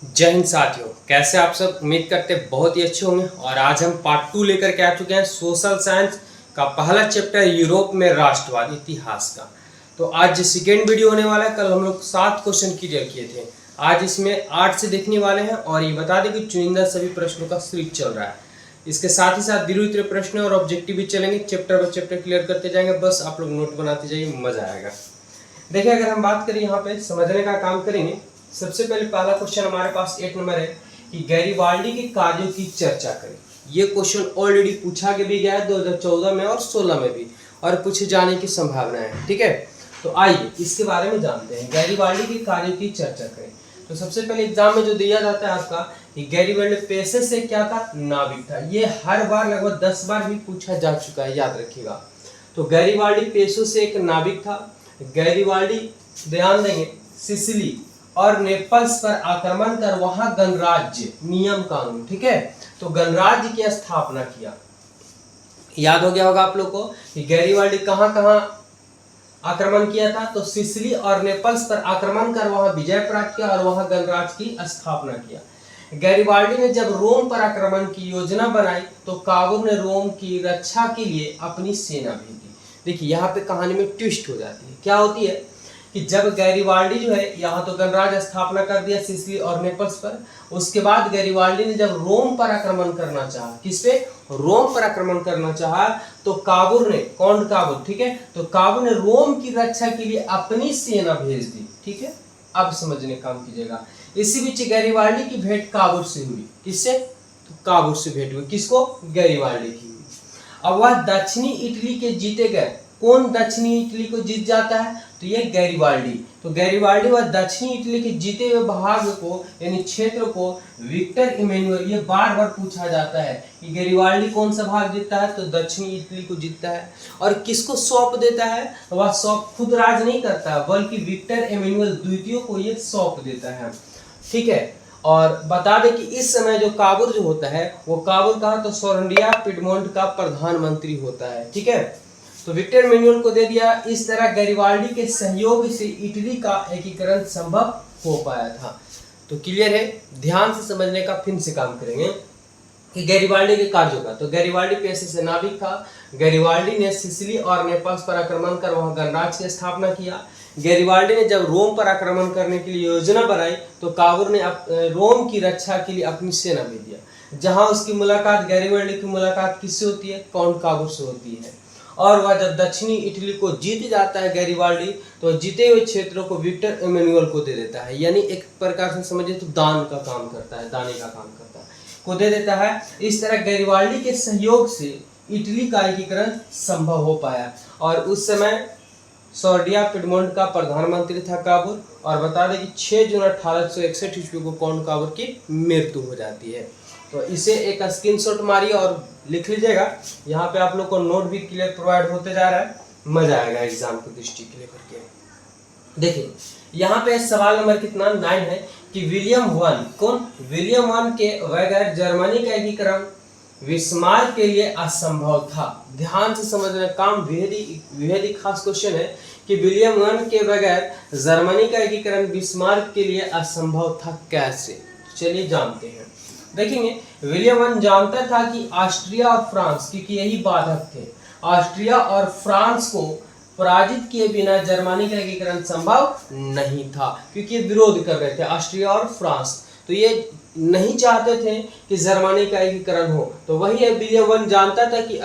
जय हिंद साथियों, कैसे आप सब। उम्मीद करते हैं बहुत ही अच्छे होंगे। और आज हम पार्ट 2 लेकर के आ चुके हैं सोशल साइंस का पहला चैप्टर यूरोप में राष्ट्रवाद इतिहास का। तो आज सेकेंड वीडियो होने वाला है। कल हम लोग 7 क्वेश्चन क्लियर किए थे, आज इसमें 8 से देखने वाले हैं। और ये बता दें कि चुनिंदा सभी प्रश्नों का सीरीज चल रहा है। इसके साथ ही साथ धीरे धीरे प्रश्न और ऑब्जेक्टिव भी चलेंगे, चैप्टर बाय चैप्टर क्लियर करते जाएंगे। बस आप लोग नोट बनाते जाइए, मजा आएगा। देखिए, अगर हम बात करें यहाँ पे समझने का काम करेंगे। सबसे पहले पहला क्वेश्चन हमारे पास 8 नंबर है कि गैरिबाल्डी के कार्यों की चर्चा करें। ये क्वेश्चन ऑलरेडी पूछा के भी गया है 2014 में और 16 में भी, और पूछे जाने की संभावना है। ठीक है, तो आइए इसके बारे में जानते हैं। गैरिबाल्डी के कार्यों की चर्चा करें। तो सबसे पहले एग्जाम में जो दिया जाता है आपका कि गैरिबाल्डी पेशे से क्या था, नाविक था। ये हर बार लगभग 10 बार भी पूछा जा चुका है, याद रखिएगा। तो गैरिबाल्डी पेशे से एक नाविक था। गैरिबाल्डी, ध्यान देंगे, सिसिली और नेपल्स पर आक्रमण कर वहां गणराज्य नियम कानून, ठीक है, तो गणराज्य की स्थापना किया। याद हो गया होगा आप लोग को कि गैरिबाल्डी कहां कहां आक्रमण किया था। तो सिसिली और नेपल्स पर आक्रमण कर वहां विजय प्राप्त किया और वहां गणराज्य की स्थापना किया। गैरिबाल्डी ने जब रोम पर आक्रमण की योजना बनाई तो काबूल ने रोम की रक्षा के लिए अपनी सेना भेजी। देखिए, यहाँ पे कहानी में ट्विस्ट हो जाती है। क्या होती है कि जब गैरिबाल्डी जो है यहाँ तो गणराज्य स्थापना कर दिया सिसिली और नेपल्स पर, उसके बाद गैरिबाल्डी ने जब रोम पर आक्रमण करना चाहा, किस पे, रोम पर आक्रमण करना चाहा, तो काबूल ने, कौन काबूल, ठीक है, तो काबूल ने रोम की रक्षा के लिए अपनी सेना भेज दी। ठीक है, अब समझने काम कीजिएगा। इसी बीच गैरिबाल्डी की भेंट काबूल से हुई। किससे, तो काबूल से भेंट हुई। किसको, गैरिबाल्डी की। अब वह दक्षिणी इटली के जीते गए। कौन दक्षिणी इटली को जीत जाता है, तो ये गैरिबाल्डी। तो गैरिबाल्डी वह दक्षिणी इटली के जीते हुए भाग को, यानी क्षेत्र को, विक्टर इमैनुअल, ये बार बार पूछा जाता है कि गैरिबाल्डी कौन सा भाग जीतता है, तो दक्षिणी इटली को जीतता है। और किसको सौंप देता है, तो वह सौंप खुद राज नहीं करता है, बल्कि विक्टर इमैनुअल द्वितीय को ये सौंप देता है। ठीक है, और बता दें कि इस समय जो काबूल जो होता है, वो काबूल का, तो सोरंडिया पिडमोंट का प्रधानमंत्री होता है। ठीक है, तो विक्टर इमैनुअल को दे दिया। इस तरह गैरिबाल्डी के सहयोग से इटली का एकीकरण संभव हो पाया था। तो क्लियर है, ध्यान से समझने का फिर से काम करेंगे कि गैरिबाल्डी के कार्यों का। तो गैरिबाल्डी पेशे से नाविक था। गैरिबाल्डी ने सिसिली और नेपल्स पर आक्रमण कर वहां गणराज्य की स्थापना किया। गैरिबाल्डी ने जब रोम पर आक्रमण करने के लिए योजना बनाई तो काबूल ने रोम की रक्षा के लिए अपनी सेना भेज दिया। जहां उसकी मुलाकात, गैरिबाल्डी की मुलाकात किससे होती है, काउंट काबूल से होती है। और वह जब दक्षिणी इटली को जीत जाता है गैरिबाल्डी, तो जीते हुए क्षेत्रों को विक्टर इमैनुअल को दे देता है। यानी एक प्रकार से समझिए तो दान का काम करता है, दाने का काम करता है, को दे देता है। इस तरह गैरिबाल्डी के सहयोग से इटली का एकीकरण संभव हो पाया। और उस समय सोरडिया पिडमोंट का प्रधानमंत्री था काबूल। और बता दें कि 6 जून 1861 ईस्वी को कौन काबूल की मृत्यु हो जाती है। तो इसे एक स्क्रीनशॉट मारिए और लिख लीजिएगा। यहाँ पे आप लोग को नोट भी क्लियर प्रोवाइड होते जा रहा है, मजा आएगा एग्जाम की दृष्टि के लेकर के। देखिए, यहाँ पे सवाल नंबर कितना 9 है कि विलियम वन, कौन, विलियम वन के बगैर जर्मनी का एकीकरण बिस्मार्क के लिए असंभव था। ध्यान से समझना काम, बेहद ही खास क्वेश्चन है कि विलियम वन के बगैर जर्मनी का एकीकरण बिस्मार्क के लिए असंभव था। कैसे, चलिए जानते हैं। देखेंगे, विलियम वन जानता था कि ऑस्ट्रिया और फ्रांस, क्योंकि यही बाधक थे, ऑस्ट्रिया और फ्रांस को पराजित किए बिना जर्मनी का एकीकरण संभव नहीं था, क्योंकि विरोध कर रहे थे ऑस्ट्रिया और फ्रांस। तो ये नहीं चाहते थे कि जर्मनी का एकीकरण हो। तो वही विलियम वन जानता था कि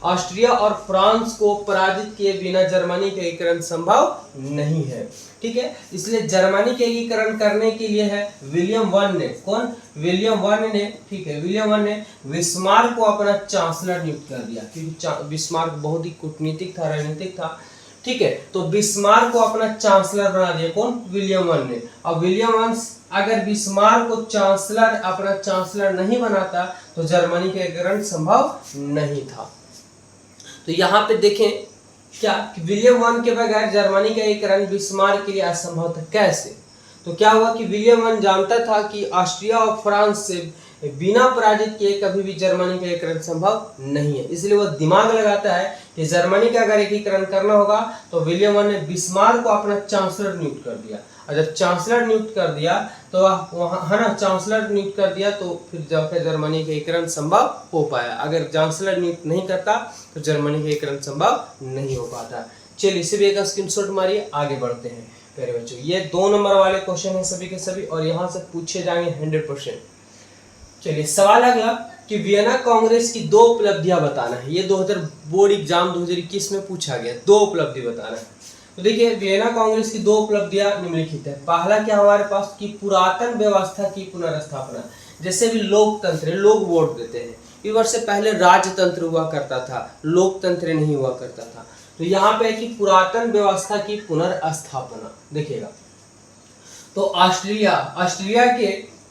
ऑस्ट्रिया और फ्रांस को पराजित किए बिना जर्मनी का एकीकरण संभव नहीं है। ठीक है, इसलिए जर्मनी के एकीकरण करने के लिए है विलियम वन ने, कौन, विलियम वन ने, ठीक है, विलियम वन ने बिस्मार्क को अपना चांसलर नियुक्त कर दिया, क्योंकि बिस्मार्क बहुत ही कूटनीतिक था, रणनीतिक था। ठीक है, तो बिस्मार्क को अपना चांसलर बना दिया, कौन, विलियम वन ने। अब विलियम वन अगर बिस्मार्क को चांसलर, अपना चांसलर नहीं बनाता तो जर्मनी का एकीकरण संभव नहीं था। तो यहाँ पे देखें क्या कि विलियम वन के बगैर जर्मनी का एकीकरण बिस्मार्क के लिए असंभव था। कैसे, तो क्या हुआ कि विलियम वन जानता था कि ऑस्ट्रिया और फ्रांस से बिना पराजित किए कभी भी जर्मनी का एकीकरण संभव नहीं है। इसलिए वह दिमाग लगाता है कि जर्मनी का अगर एकीकरण करना होगा तो विलियम वन ने बिस्मार्क को अपना चांसलर नियुक्त कर दिया। और जब चांसलर नियुक्त कर दिया तो वहाँ है ना चांसलर नियुक्त कर दिया, तो फिर जाकर जर्मनी का एकीकरण संभव हो पाया। अगर चांसलर नियुक्त नहीं करता तो जर्मनी का एकीकरण संभव नहीं हो पाता। चलिए इसे भी एक स्क्रीनशॉट मारिए, आगे बढ़ते हैं। प्यारे बच्चों ये 2 नंबर वाले क्वेश्चन हैं सभी के सभी, और यहाँ से पूछे जाएंगे 100%। चलिए सवाल आ गया कि वियना कांग्रेस की 2 उपलब्धियां बताना है। ये 2000 बोर्ड एग्जाम 2021 में पूछा गया, 2 उपलब्धि बताना है। तो देखिए वियना कांग्रेस की 2 उपलब्धियां निम्नलिखित है। पहला क्या हमारे पास कि पुरातन व्यवस्था की पुनर्स्थापना। जैसे भी लोकतंत्र, लोग वोट देते हैं, इस वर्ष से पहले राजतंत्र हुआ करता था, लोकतंत्र नहीं हुआ करता था। तो यहाँ पे है कि पुरातन व्यवस्था की पुनर्स्थापना। देखिएगा तो ऑस्ट्रिया के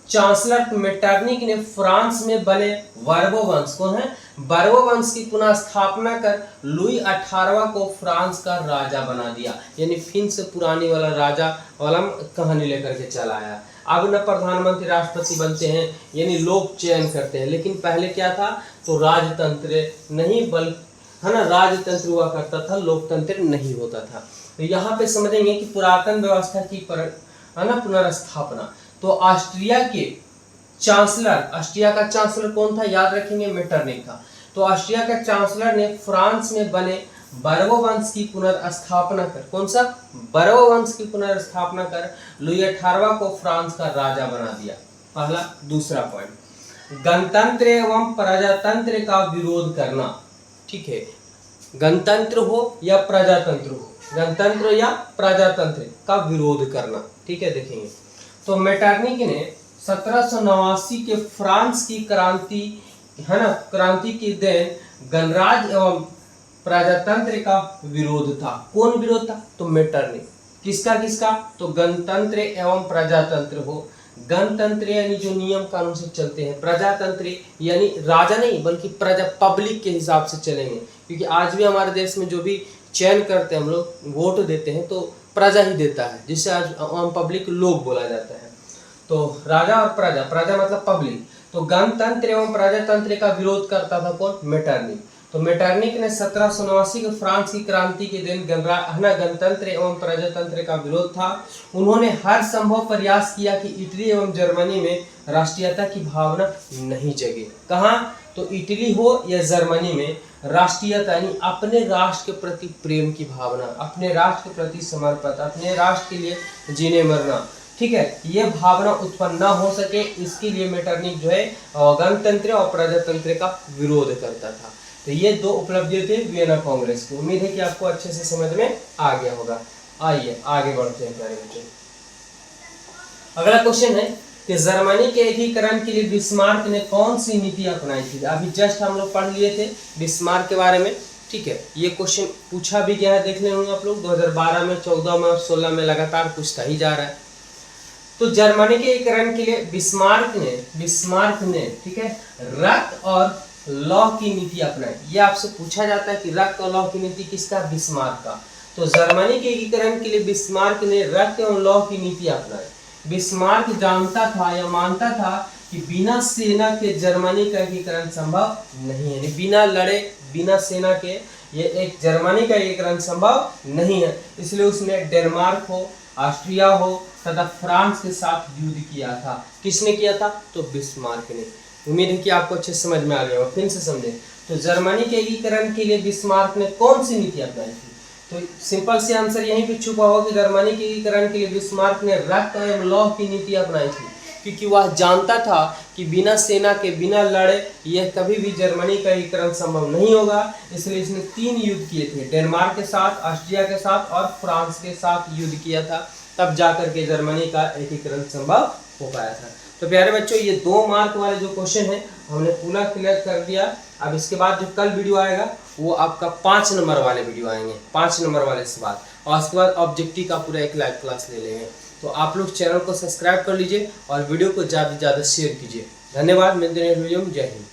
चांसलर मेटरनिक ने फ्रांस में बने बर्बो वंश, कौन है, बर्बो वंश की पुनः स्थापना कर लुई 18वां को फ्रांस का राजा बना दिया। यानी फिर से पुरानी वाला राजा वाला कहानी लेकर के चला आया। अब न प्रधानमंत्री राष्ट्रपति बनते हैं, यानी लोग चयन करते हैं, लेकिन पहले क्या था, तो राजतंत्र नहीं बल्कि है ना राजतंत्र हुआ करता था, लोकतंत्र नहीं होता था। तो यहाँ पे समझेंगे कि पुरातन व्यवस्था की है ना पुनर्स्थापना। तो ऑस्ट्रिया का चांसलर कौन था, याद रखेंगे मेटरनिक था। तो ऑस्ट्रिया का चांसलर ने फ्रांस में बने बर्बो वंश की पुनर्स्थापना कर, कौन सा, बर्बो वंश की पुनर्स्थापना कर लुई 18वां को फ्रांस का राजा बना दिया। पहला। दूसरा पॉइंट, गणतंत्र एवं प्रजातंत्र का विरोध करना। ठीक है, गणतंत्र हो या प्रजातंत्र हो, गणतंत्र या प्रजातंत्र का विरोध करना। ठीक है, देखेंगे तो मेटरनिक ने 1789 के फ्रांस की क्रांति है ना क्रांति के दिन गणराज्य एवं प्रजातंत्र का विरोध था। कौन विरोध था, तो मेटरनिक। किसका, तो गणतंत्र एवं प्रजातंत्र हो। गणतंत्र यानी जो नियम कानून से चलते हैं, प्रजातंत्र यानी राजा नहीं बल्कि प्रजा, पब्लिक के हिसाब से चलेंगे। क्योंकि आज भी हमारे देश में जो भी चयन करते हैं, हम लोग वोट देते हैं तो प्रजा ही देता है, जिससे आज आम पब्लिक लोग बोला जाता है। तो राजा और प्रजा मतलब पब्लिक। तो गणतंत्र एवं प्रजातंत्र का विरोध करता था कौन, मेटरनिक। तो मेटरनिक ने 1789 के फ्रांस की क्रांति के दिन गणतंत्र एवं प्रजातंत्र का विरोध था। उन्होंने हर संभव प्रयास किया कि इटली एवं जर्मनी में राष्ट्रीयता की भावना नहीं जगे। कहाँ, तो इटली हो या जर्मनी में राष्ट्रीयता यानी अपने राष्ट्र के प्रति प्रेम की भावना, अपने राष्ट्र के प्रति समर्पण, अपने राष्ट्र के लिए जीने मरना, ठीक है, ये भावना उत्पन्न न हो सके, इसके लिए मेटरनिक जो है गणतंत्र और प्रजातंत्र का विरोध करता था। तो ये 2 उपलब्धियां थे वियना कांग्रेस की। उम्मीद है कि आपको अच्छे से समझ में आ गया होगा। आइए आगे बढ़ते हैं प्यारे बच्चों। अगला क्वेश्चन है कि जर्मनी के एकीकरण के लिए बिस्मार्क ने कौन सी नीति अपनाई थी। अभी जस्ट हम लोग पढ़ लिए थे बिस्मार्क के बारे में। ठीक है, ये क्वेश्चन पूछा भी गया है, देख ले होंगे आप लोग 2012 में, 14 में और 16 में लगातार पूछता ही जा रहा है। तो जर्मनी के एकीकरण के लिए बिस्मार्क ने ठीक है रक्त और लौह की नीति अपनाई। ये आपसे पूछा जाता है कि रक्त और लौह की नीति किसका, बिस्मार्क का। तो जर्मनी के एकीकरण के लिए बिस्मार्क ने रक्त और लौह की नीति अपनाई। बिस्मार्क जानता था या मानता था कि बिना सेना के जर्मनी का एकीकरण संभव नहीं है, बिना लड़े बिना सेना के ये एक जर्मनी का एकीकरण संभव नहीं है। इसलिए उसने डेनमार्क हो, ऑस्ट्रिया हो तथा फ्रांस के साथ युद्ध किया था। किसने किया था, तो बिस्मार्क ने। उम्मीद है कि आपको अच्छे समझ में आ गया होगा, फिर से समझें। तो जर्मनी के एकीकरण के लिए बिस्मार्क ने कौन सी नीति अपनाई थी, तो सिंपल सी आंसर यहीं पे छुपा होगा कि जर्मनी के एकीकरण के लिए बिस्मार्क ने रक्त एवं लौह की नीति अपनाई थी। क्योंकि वह जानता था कि बिना सेना के, बिना लड़े यह कभी भी जर्मनी का एकीकरण संभव नहीं होगा। इसलिए इसने 3 युद्ध किए थे, डेनमार्क के साथ, ऑस्ट्रिया के साथ और फ्रांस के साथ युद्ध किया था, तब जाकर के जर्मनी का एकीकरण संभव हो पाया था। तो प्यारे बच्चों, ये 2 मार्क वाले जो क्वेश्चन है हमने पूरा क्लियर कर दिया। अब इसके बाद जो कल वीडियो आएगा वो आपका 5 नंबर वाले वीडियो आएंगे, 5 नंबर वाले सवाल, और उसके बाद ऑब्जेक्टिव का पूरा एक लाइव क्लास ले लेंगे। तो आप लोग चैनल को सब्सक्राइब कर लीजिए और वीडियो को ज़्यादा से ज़्यादा शेयर कीजिए। धन्यवाद, मिलते हैं वीडियो में। जय हिंद।